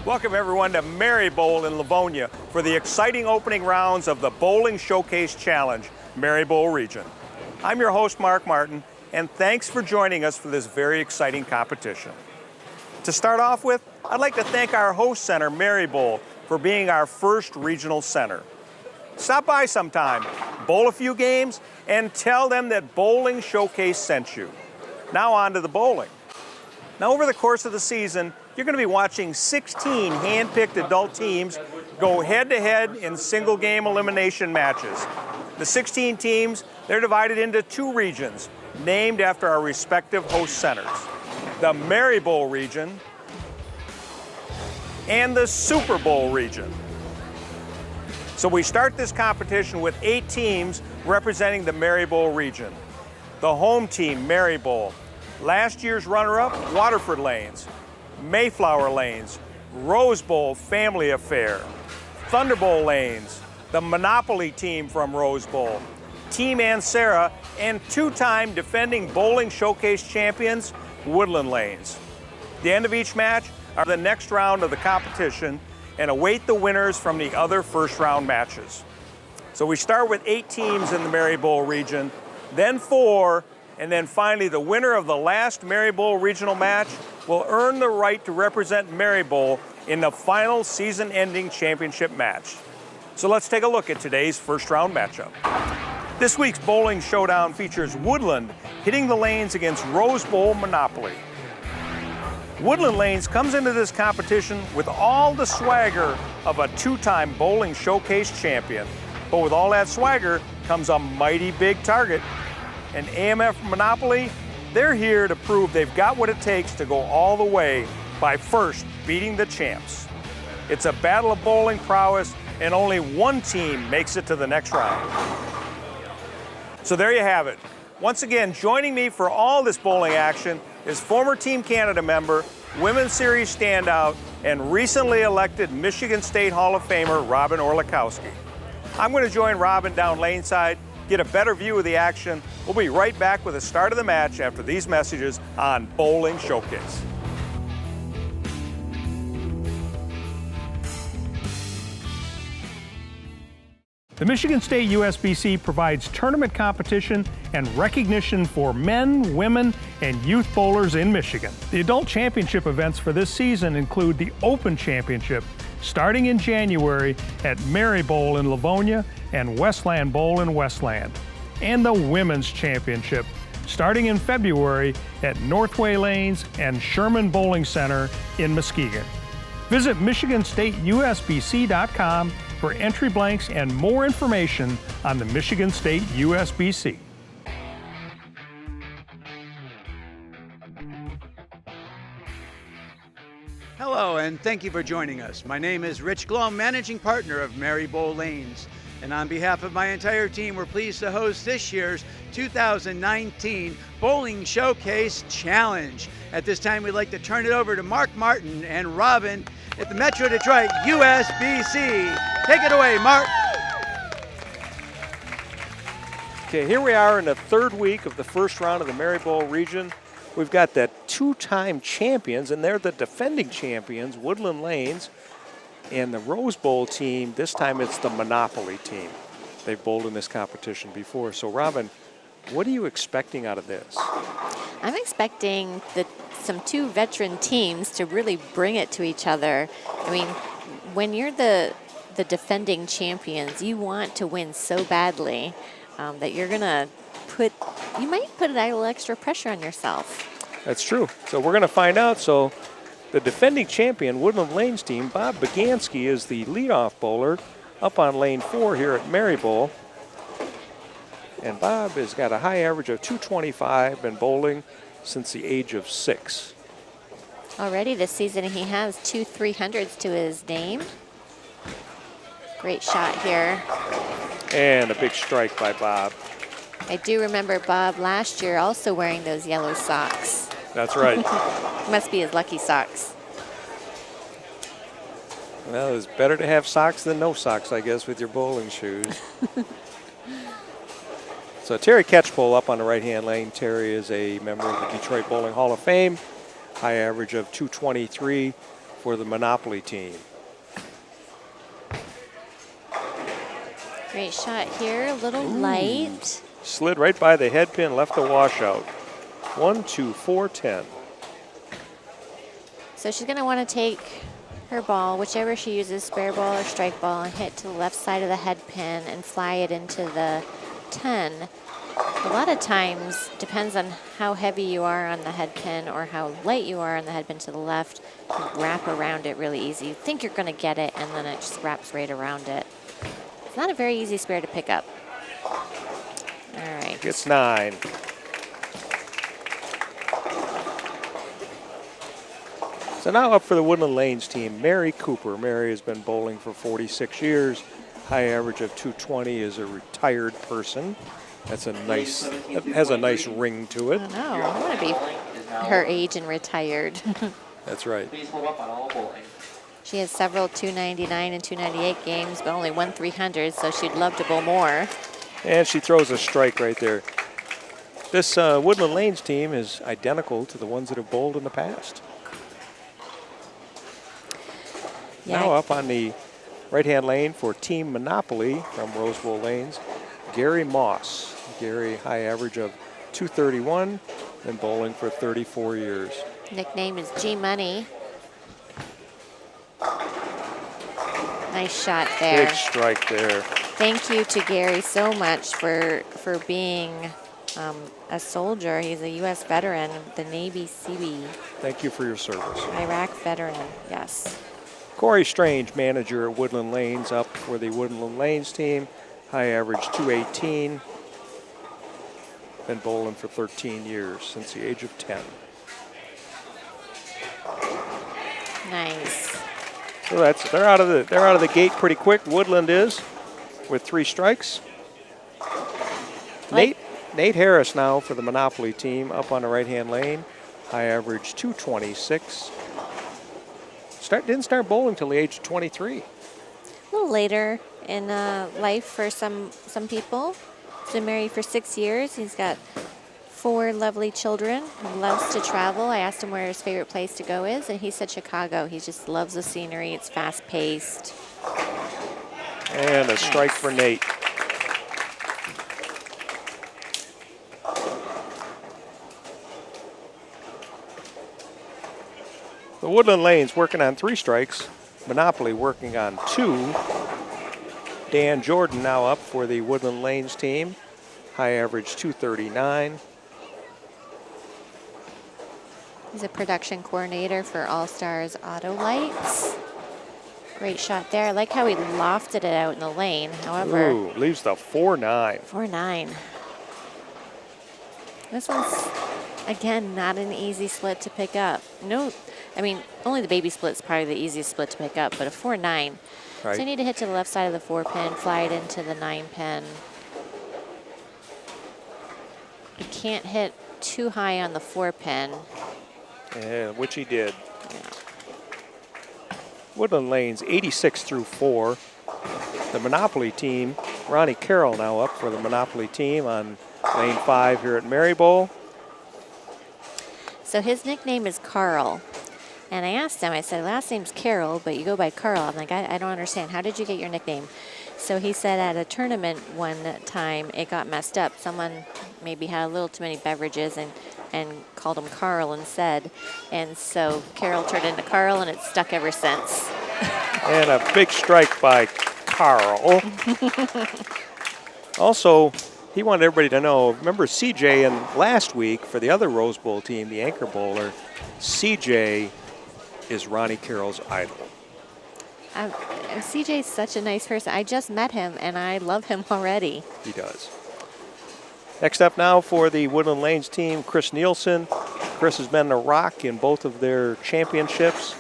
Welcome everyone to Merri Bowl in Livonia for the exciting opening rounds of the Bowling Showcase Challenge, Merri Bowl Region. I'm your host, Mark Martin, and thanks for joining us for this very exciting competition. To start off with, I'd like to thank our host center, Merri Bowl, for being our first regional center. Stop by sometime, bowl a few games, and tell them that Bowling Showcase sent you. Now on to the bowling. Now over the course of the season, you're going to be watching 16 hand-picked adult teams go head-to-head in single-game elimination matches. The 16 teams, they're divided into two regions, named after our respective host centers. The Merri Bowl region and the Super Bowl region. So we start this competition with 8 teams representing the Merri Bowl region. The home team, Merri Bowl. Last year's runner-up, Waterford Lanes. Mayflower Lanes, Rose Bowl Family Affair, Thunder Bowl Lanes, the Monoply team from Rose Bowl, Team Ansara, and two-time defending Bowling Showcase champions, Woodland Lanes. The end of each match are the next round of the competition and await the winners from the other first-round matches. So we start with 8 teams in the Merri Bowl region, then 4, and then finally the winner of the last Merri Bowl regional match will earn the right to represent Merri Bowl in the final season-ending championship match. So let's take a look at today's first-round matchup. This week's bowling showdown features Woodland hitting the lanes against Rose Bowl Monopoly. Woodland Lanes comes into this competition with all the swagger of a 2-time Bowling Showcase champion. But with all that swagger comes a mighty big target. And AMF Monopoly, they're here to prove they've got what it takes to go all the way by first beating the champs. It's a battle of bowling prowess, and only one team makes it to the next round. So there you have it. Once again, joining me for all this bowling action is former Team Canada member, Women's Series standout, and recently elected Michigan State Hall of Famer, Robin Orlikowski. I'm going to join Robin down laneside, get a better view of the action. We'll be right back with the start of the match after these messages on Bowling Showcase. The Michigan State USBC provides tournament competition and recognition for men, women, and youth bowlers in Michigan. The adult championship events for this season include the Open Championship, starting in January at Merri Bowl in Livonia and Westland Bowl in Westland, and the Women's Championship, starting in February at Northway Lanes and Sherman Bowling Center in Muskegon. Visit MichiganStateUSBC.com for entry blanks and more information on the Michigan State USBC. Hello, and thank you for joining us. My name is Rich Glom, managing partner of Merri Bowl Lanes. And on behalf of my entire team, we're pleased to host this year's 2019 Bowling Showcase Challenge. At this time, we'd like to turn it over to Mark Martin and Robin at the Metro Detroit USBC. Take it away, Mark. Okay, here we are in the third week of the first round of the Merri Bowl region. We've got the 2-time champions, and they're the defending champions, Woodland Lanes, and the Rose Bowl team. This time it's the Monopoly team. They've bowled in this competition before. So, Robin, what are you expecting out of this? I'm expecting some 2 veteran teams to really bring it to each other. I mean, when you're the defending champions, you want to win so badly that you're going to you might put a little extra pressure on yourself. That's true. So we're going to find out. So the defending champion, Woodland Lanes team, Bob Bagansky, is the leadoff bowler up on lane 4 here at Merri Bowl. And Bob has got a high average of 225, been bowling since the age of 6. Already this season he has 2 300s to his name. Great shot here. And a big strike by Bob. I do remember Bob last year also wearing those yellow socks. That's right. Must be his lucky socks. Well, it's better to have socks than no socks, I guess, with your bowling shoes. So Terry Catchpole up on the right-hand lane. Terry is a member of the Detroit Bowling Hall of Fame. High average of 223, for the Monoply team. Great shot here, a little light. Slid right by the head pin, left the washout. 1, 2, 4, 10. So she's going to want to take her ball, whichever she uses, spare ball or strike ball, and hit to the left side of the head pin and fly it into the 10. A lot of times, depends on how heavy you are on the head pin or how light you are on the head pin to the left, you wrap around it really easy. You think you're going to get it, and then it just wraps right around it. It's not a very easy spare to pick up. All right. Gets 9. So now up for the Woodland Lanes team, Merri Cooper. Merri has been bowling for 46 years. High average of 220, is a retired person. That's a nice, that has a nice ring to it. I know, I want to be her age and retired. That's right. She has several 299 and 298 games, but only one 300, so she'd love to bowl more. And she throws a strike right there. This Woodland Lanes team is identical to the ones that have bowled in the past. Yeah. Now up on the right-hand lane for Team Monopoly from Rose Bowl Lanes, Gary Moss. Gary, high average of 231, been bowling for 34 years. Nickname is G-Money. Nice shot there. Big strike there. Thank you to Gary so much for being a soldier. He's a U.S. veteran, the Navy Seabee. Thank you for your service. Iraq veteran, yes. Corey Strange, manager at Woodland Lanes, up for the Woodland Lanes team. High average 218. Been bowling for 13 years, since the age of 10. Nice. So they're out of the gate pretty quick. Woodland is, with 3 strikes. Nate Harris now for the Monopoly team, up on the right-hand lane. High average 226. Didn't start bowling till the age of 23. A little later in life for some people. He's been married for 6 years. He's got 4 lovely children. He loves to travel. I asked him where his favorite place to go is, and he said Chicago. He just loves the scenery. It's fast-paced. And a strike for Nate. The Woodland Lanes working on 3 strikes. Monopoly working on 2. Dan Jordan now up for the Woodland Lanes team. High average 239. He's a production coordinator for All Stars Auto Lights. Great shot there. I like how he lofted it out in the lane. However, ooh, leaves the 4-9. 4-9. This one's, again, not an easy split to pick up. No, I mean, only the baby split's probably the easiest split to pick up, but a 4-9. Right. So you need to hit to the left side of the 4 pin, fly it into the 9 pin. You can't hit too high on the 4 pin. Yeah, which he did. Yeah. Woodland Lanes 86 through 4. The Monopoly team, Ronnie Carroll now up for the Monopoly team on lane 5 here at Merri Bowl. So his nickname is Carl. And I asked him, I said, last name's Carroll, but you go by Carl. I'm like, I don't understand. How did you get your nickname? So he said at a tournament one time, it got messed up. Someone maybe had a little too many beverages and called him Carl instead. And so Carroll turned into Carl, and it's stuck ever since. And a big strike by Carl. Also, he wanted everybody to know, remember CJ in last week for the other Rose Bowl team, the anchor bowler, CJ is Ronnie Carroll's idol. CJ's such a nice person. I just met him, and I love him already. He does. Next up now for the Woodland Lanes team, Chris Nielsen. Chris has been a rock in both of their championships,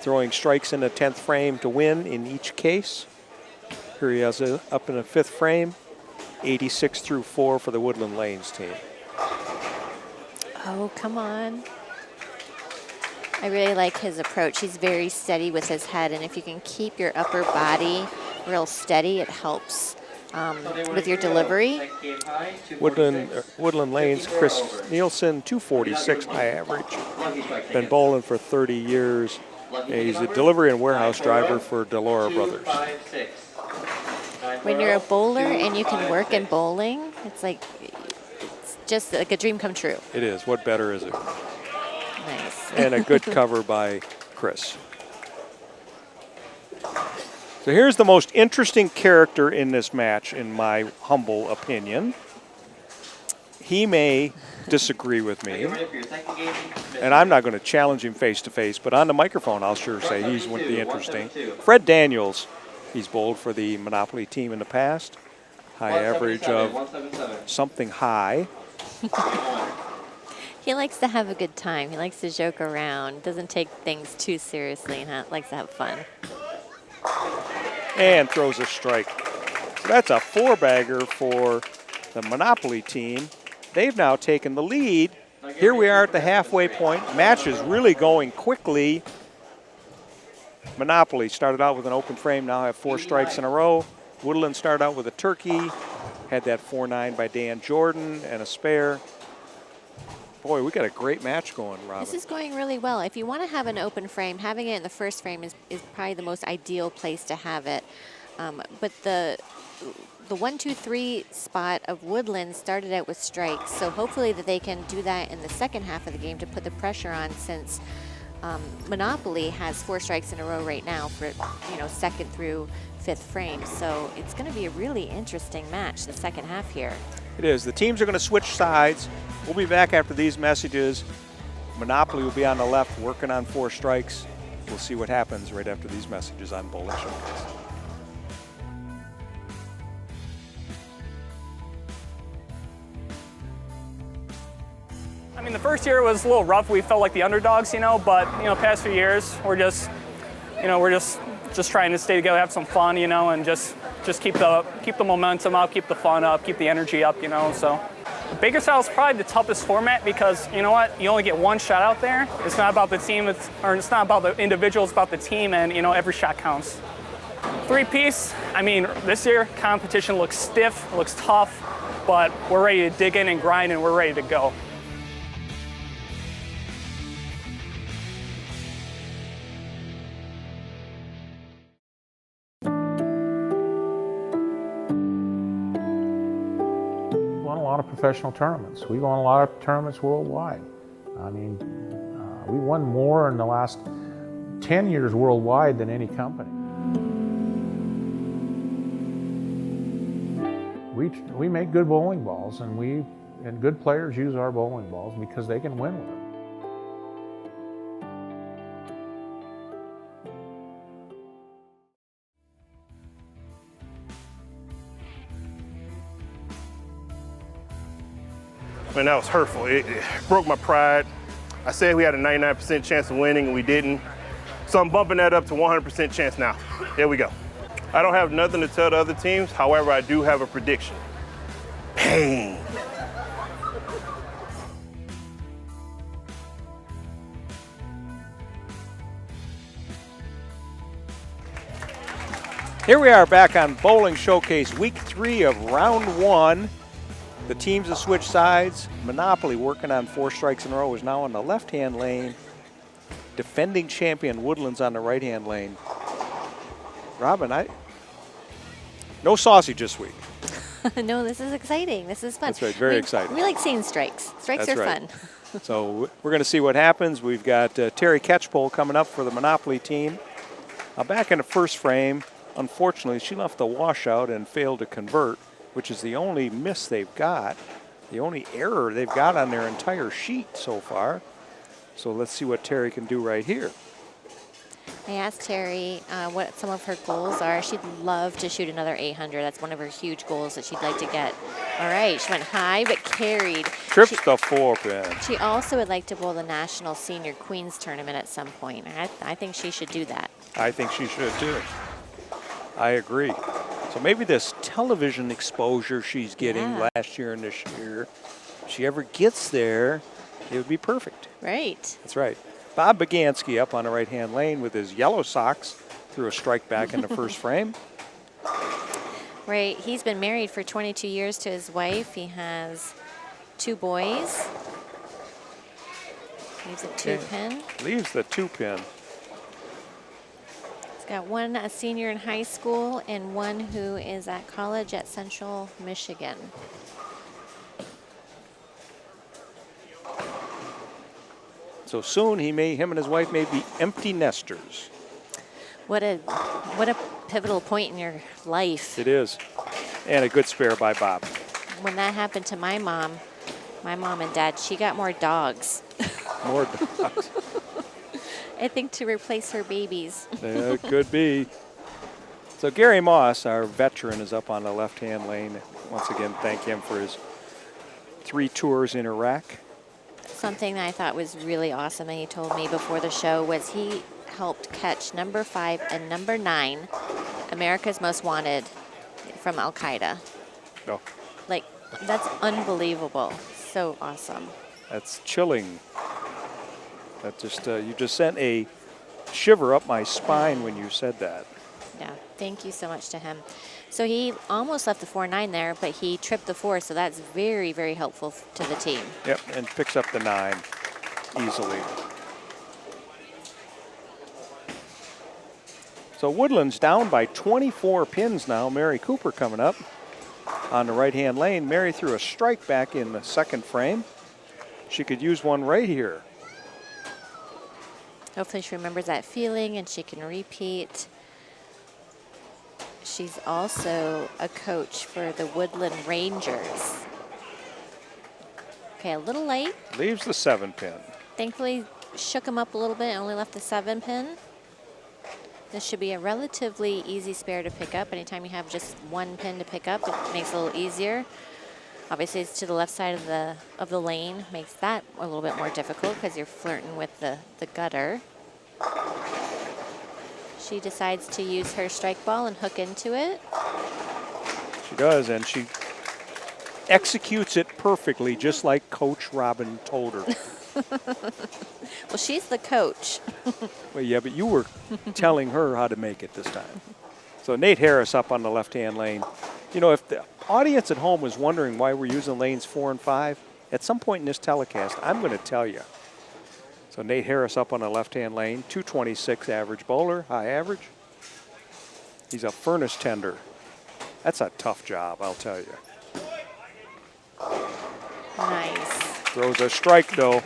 throwing strikes in the 10th frame to win in each case. Here he is up in the 5th frame, 86 through 4 for the Woodland Lanes team. Oh, come on. I really like his approach. He's very steady with his head, and if you can keep your upper body real steady, it helps with your delivery. Woodland Lanes, Chris Nielsen, 246 high average. Been bowling for 30 years. He's a delivery and warehouse driver for Delora Brothers. When you're a bowler and you can work in bowling, it's just like a dream come true. It is. What better is it? Nice. And a good cover by Chris. So here's the most interesting character in this match, in my humble opinion. He may disagree with me, and I'm not going to challenge him face to face, but on the microphone I'll sure say he's one of the interesting. Fred Daniels, he's bowled for the Monoply team in the past. High average of something high. He likes to have a good time. He likes to joke around, doesn't take things too seriously, and likes to have fun. And throws a strike. So that's a 4-bagger for the Monopoly team. They've now taken the lead. Here we are at the halfway point. Match is really going quickly. Monopoly started out with an open frame, now have 4 strikes in a row. Woodland started out with a turkey, had that 4-9 by Dan Jordan and a spare. Boy, we got a great match going, Robin. This is going really well. If you want to have an open frame, having it in the first frame is probably the most ideal place to have it. But the 1-2-3 spot of Woodland started out with strikes, so hopefully that they can do that in the second half of the game to put the pressure on, since Monopoly has 4 strikes in a row right now for second through 5th frame. So it's going to be a really interesting match the second half here. It is. The teams are going to switch sides. We'll be back after these messages. Monopoly will be on the left working on 4 strikes. We'll see what happens right after these messages on Bowling Showcase. I mean, the first year was a little rough. We felt like the underdogs, but past few years we're just trying to stay together, have some fun, and just keep the momentum up, keep the fun up, keep the energy up, So the Baker style is probably the toughest format because you know what? You only get 1 shot out there. It's not about the team, it's not about the individual, it's about the team, and every shot counts. 3-piece. I mean, this year competition looks stiff, looks tough, but we're ready to dig in and grind, and we're ready to go. A lot of professional tournaments. We've won a lot of tournaments worldwide. I mean, we won more in the last 10 years worldwide than any company. We make good bowling balls, and good players use our bowling balls because they can win with them. Man, that was hurtful. It broke my pride. I said we had a 99% chance of winning, and we didn't. So I'm bumping that up to 100% chance now. There we go. I don't have nothing to tell the other teams. However, I do have a prediction. Pain. Here we are back on Bowling Showcase, week 3 of round 1. The teams have switched sides. Monopoly, working on 4 strikes in a row, is now on the left-hand lane. Defending champion Woodland's on the right-hand lane. Robin, no sausage this week. No, this is exciting. This is fun. That's right, very exciting. We like seeing strikes. Strikes That's are right. fun. So we're going to see what happens. We've got Terry Catchpole coming up for the Monopoly team. Back in the first frame, unfortunately, she left the washout and failed to convert, which is the only miss they've got, the only error they've got on their entire sheet so far. So let's see what Terry can do right here. I asked Terry what some of her goals are. She'd love to shoot another 800. That's one of her huge goals that she'd like to get. All right, she went high but carried. Trips the 4-pin. She also would like to bowl the National Senior Queens Tournament at some point. I think she should do that. I think she should too. I agree. So maybe this television exposure she's getting last year and this year, if she ever gets there, it would be perfect. Right. That's right. Bob Bagansky up on the right-hand lane with his yellow socks, threw a strike back in the first frame. Right. He's been married for 22 years to his wife. He has 2 boys. Leaves a 2-pin. Leaves the 2-pin. He's got one a senior in high school and one who is at college at Central Michigan. So soon him and his wife may be empty nesters. What a pivotal point in your life. It is. And a good spare by Bob. When that happened to my mom and dad, she got more dogs. More dogs. I think to replace her babies. Yeah, it could be. So Gary Moss, our veteran, is up on the left-hand lane. Once again, thank him for his 3 tours in Iraq. Something that I thought was really awesome that he told me before the show was he helped catch number 5 and number 9, America's Most Wanted, from Al Qaeda. Oh, Like, that's unbelievable. So awesome. that's chilling. That just you just sent a shiver up my spine when you said that. Yeah, thank you so much to him. So he almost left the 4-9 there, but he tripped the 4, so that's very, very helpful to the team. Yep, and picks up the 9 easily. So Woodland's down by 24 pins now. Merri Cooper coming up on the right-hand lane. Merri threw a strike back in the second frame. She could use one right here. Hopefully she remembers that feeling and she can repeat. She's also a coach for the Woodland Rangers. Okay, a little late. Leaves the 7 pin. Thankfully, shook him up a little bit and only left the 7 pin. This should be a relatively easy spare to pick up. Anytime you have just 1 pin to pick up, it makes it a little easier. Obviously, it's to the left side of the lane. Makes that a little bit more difficult because you're flirting with the gutter. She decides to use her strike ball and hook into it. She does, and she executes it perfectly, just like Coach Robin told her. Well, she's the coach. Well, yeah, but you were telling her how to make it this time. So Nate Harris up on the left-hand lane. You know, if the audience at home was wondering why we're using lanes 4 and 5, at some point in this telecast, I'm going to tell you. So Nate Harris up on the left-hand lane, 226 average bowler, high average. He's a furnace tender. That's a tough job, I'll tell you. Nice. Throws a strike, though.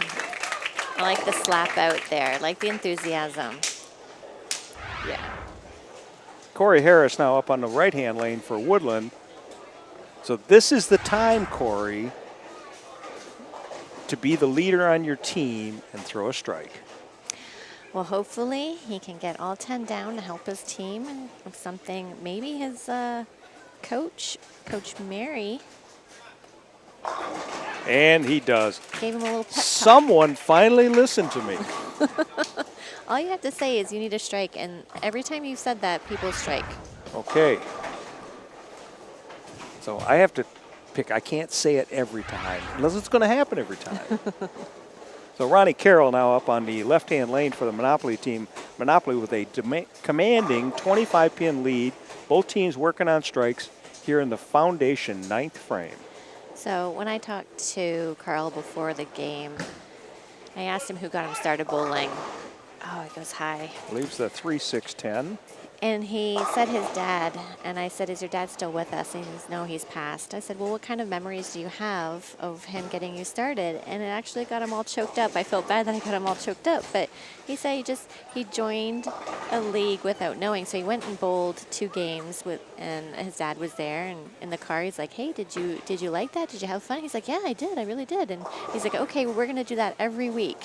I like the slap out there. I like the enthusiasm. Yeah. Corey Harris now up on the right-hand lane for Woodland. So this is the time, Corey, to be the leader on your team and throw a strike. Well, hopefully he can get all 10 down to help his team and something. Maybe his Coach Merri, And he does. gave him a little pep talk. Someone finally listened to me. All you have to say is you need a strike, and every time you've said that, people strike. Okay. So I have to pick. I can't say it every time, unless it's going to happen every time. So Ronnie Carroll now up on the left-hand lane for the Monoply team. Monoply with a commanding 25-pin lead. Both teams working on strikes here in the foundation 9th frame. So when I talked to Carl before the game, I asked him who got him started bowling. Oh, it goes high. Leaves the 3-6-10. And he said his dad, and I said, is your dad still with us? And he says, no, he's passed. I said, well, what kind of memories do you have of him getting you started? And it actually got him all choked up. I felt bad that I got him all choked up, but he said he joined a league without knowing. So he went and bowled 2 games and his dad was there, and in the car he's like, hey, did you like that? Did you have fun? He's like, yeah, I did. I really did. And he's like, okay, well, we're going to do that every week.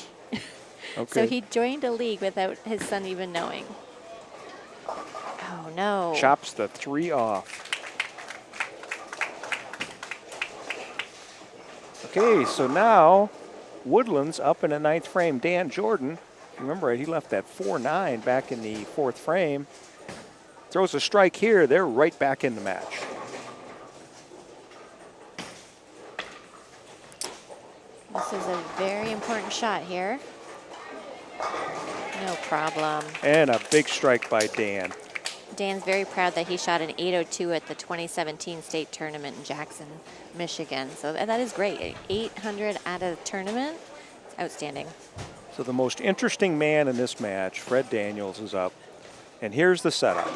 Okay. So he joined a league without his son even knowing. Oh, no. Chops the 3 off. Okay, so now Woodland's up in the 9th frame. Dan Jordan, if you remember, he left that 4-9 back in the 4th frame. Throws a strike here. They're right back in the match. This is a very important shot here. No problem. And a big strike by Dan. Dan's very proud that he shot an 802 at the 2017 state tournament in Jackson, Michigan. So that is great. 800 at a tournament, outstanding. So the most interesting man in this match, Fred Daniels, is up. And here's the setup.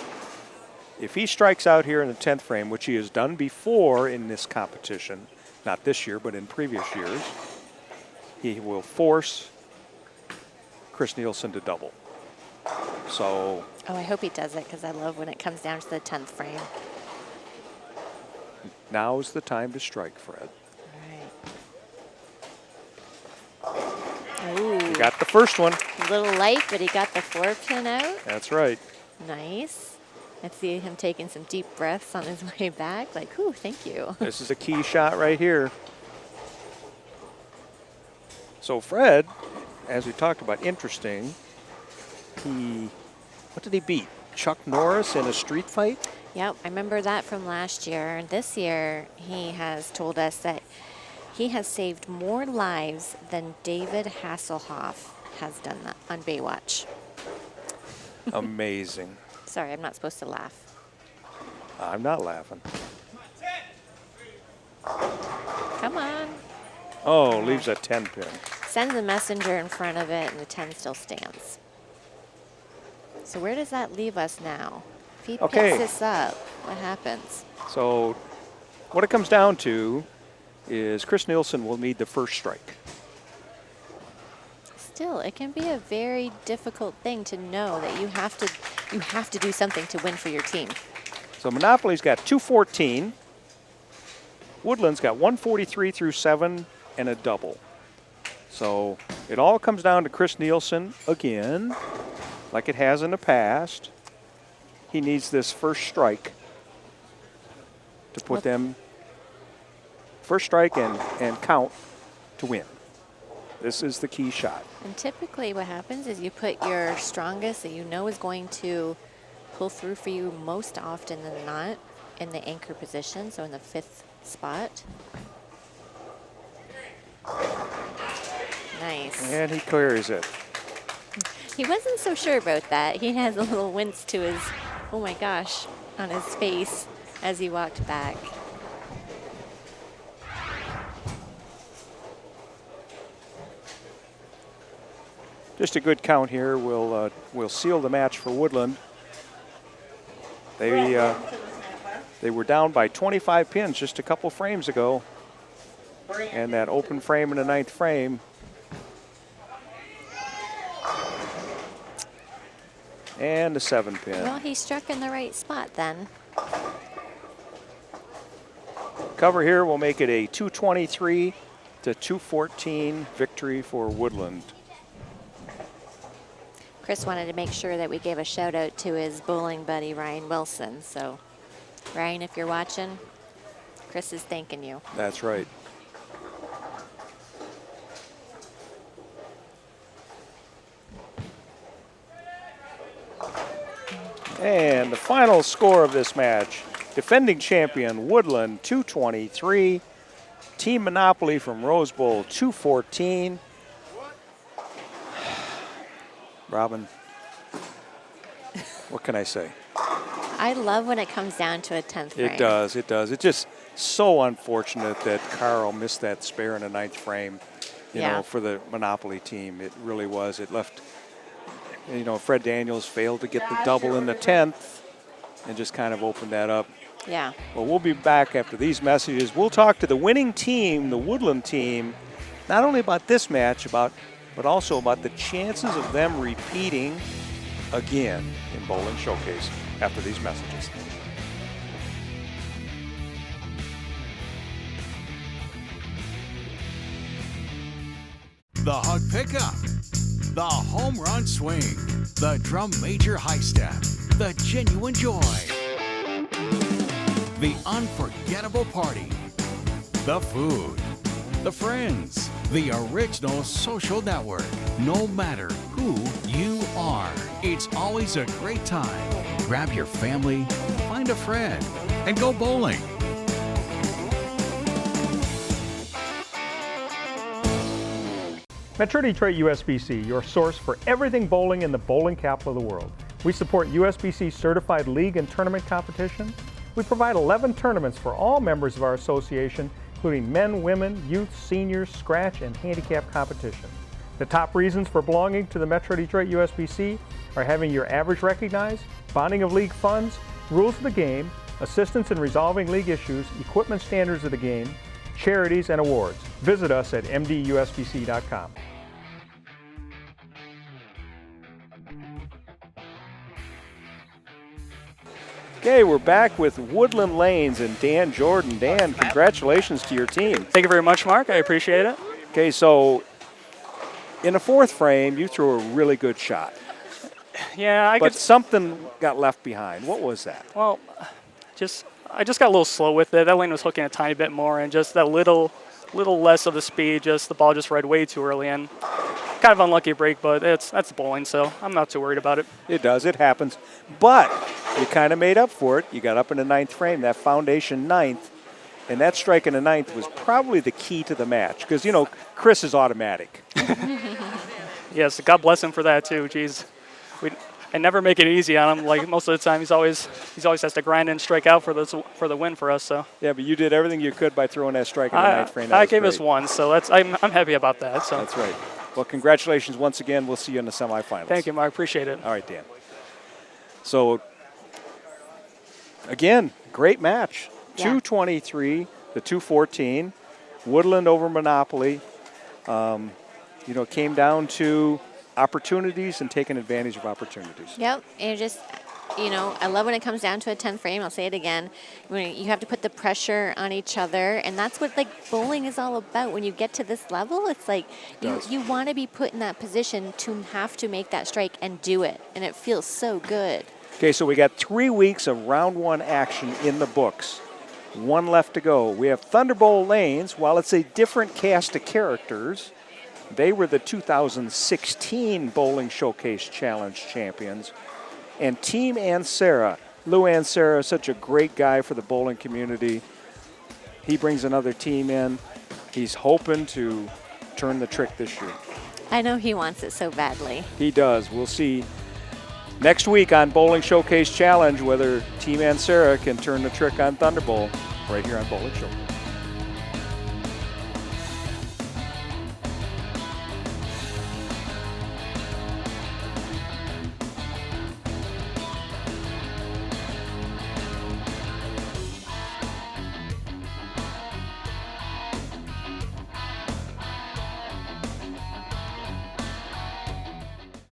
If he strikes out here in the 10th frame, which he has done before in this competition, not this year, but in previous years, he will force Chris Nielsen to double. So. Oh, I hope he does it, because I love when it comes down to the 10th frame. Now's the time to strike, Fred. All right. Ooh. He got the first one. A little light, but he got the 4-pin out. That's right. Nice. I see him taking some deep breaths on his way back. Like, whew, thank you. This is a key shot right here. So Fred, as we talked about, interesting. What did he beat? Chuck Norris in a street fight? Yep, I remember that from last year. This year, he has told us that he has saved more lives than David Hasselhoff has done that on Baywatch. Amazing. Sorry, I'm not supposed to laugh. I'm not laughing. Come on. Oh, leaves a 10-pin. Sends a messenger in front of it, and the 10 still stands. So where does that leave us now? If he picks this up, what happens? So what it comes down to is Chris Nielsen will need the first strike. Still, it can be a very difficult thing to know that you have to do something to win for your team. So Monoply's got 214. Woodland's got 143 through 7 and a double. So it all comes down to Chris Nielsen again, like it has in the past. He needs this first strike to put them first strike and count to win. This is the key shot. And typically what happens is you put your strongest that you know is going to pull through for you most often than not in the anchor position, so in the 5th spot. Nice. And he clears it. He wasn't so sure about that. He has a little wince to his, oh my gosh, on his face as he walked back. Just a good count here will seal the match for Woodland. They were down by 25 pins just a couple frames ago. And that open frame in the 9th frame. And the 7-pin. Well, he struck in the right spot then. Cover here will make it a 223 to 214 victory for Woodland. Chris wanted to make sure that we gave a shout out to his bowling buddy, Ryan Wilson. So, Ryan, if you're watching, Chris is thanking you. That's right. And the final score of this match, defending champion Woodland 223, Team Monoply from Rose Bowl 214. Robin, what can I say? I love when it comes down to a 10th frame. It does, it does. It's just so unfortunate that Carl missed that spare in the 9th frame, you know, for the Monoply team. It really was. It left, you know, Fred Daniels failed to get the double in the 10th and just kind of opened that up. Yeah. Well, we'll be back after these messages. We'll talk to the winning team, the Woodland team, not only about this match, but also about the chances of them repeating again in Bowling Showcase after these messages. The hug pickup, the home run swing, the drum major high step, the genuine joy, the unforgettable party, the food, the friends, the original social network. No matter who you are, it's always a great time. Grab your family, find a friend, and go bowling. Metro Detroit USBC, your source for everything bowling in the bowling capital of the world. We support USBC certified league and tournament competition. We provide 11 tournaments for all members of our association, including men, women, youth, seniors, scratch, and handicap competition. The top reasons for belonging to the Metro Detroit USBC are having your average recognized, bonding of league funds, rules of the game, assistance in resolving league issues, equipment standards of the game, charities, and awards. Visit us at mdusbc.com. Okay, we're back with Woodland Lanes and Dan Jordan. Dan, congratulations to your team. Thank you very much, Mark. I appreciate it. Okay, so in the fourth frame, you threw a really good shot, Yeah, but something got left behind. What was that? Well, I just got a little slow with it. That lane was hooking a tiny bit more, and just that little less of the speed. Just the ball just read way too early, and kind of unlucky break. But that's bowling, so I'm not too worried about it. It does, it happens. But you kind of made up for it. You got up in the ninth frame, that foundation ninth, and that strike in the ninth was probably the key to the match because, you know, Chris is automatic. Yes, God bless him for that too. Jeez, I never make it easy on him. Like most of the time, he's always has to grind and strike out for the win for us. So Yeah, but you did everything you could by throwing that strike in the ninth frame. I gave us one, so I'm happy about that. So That's right. Well, congratulations once again. We'll see you in the semifinals. Thank you, Mark. Appreciate it. All right, Dan. So, again, great match. Yeah. 223 to 214. Woodland over Monopoly. You know, it came down to opportunities and taking advantage of opportunities. Yep, and just, you know, I love when it comes down to a 10th frame. I'll say it again. When you have to put the pressure on each other, and that's what like bowling is all about. When you get to this level, it's like you want to be put in that position to have to make that strike and do it, and it feels so good. Okay, so we got 3 weeks of round one action in the books. One left to go. We have Thunderbolt Lanes. While it's a different cast of characters, they were the 2016 Bowling Showcase Challenge champions. And Team Ansara. Lou Ansara is such a great guy for the bowling community. He brings another team in. He's hoping to turn the trick this year. I know he wants it so badly. He does. We'll see next week on Bowling Showcase Challenge whether Team Ansara can turn the trick on Thunderbolt right here on Bowling Showcase.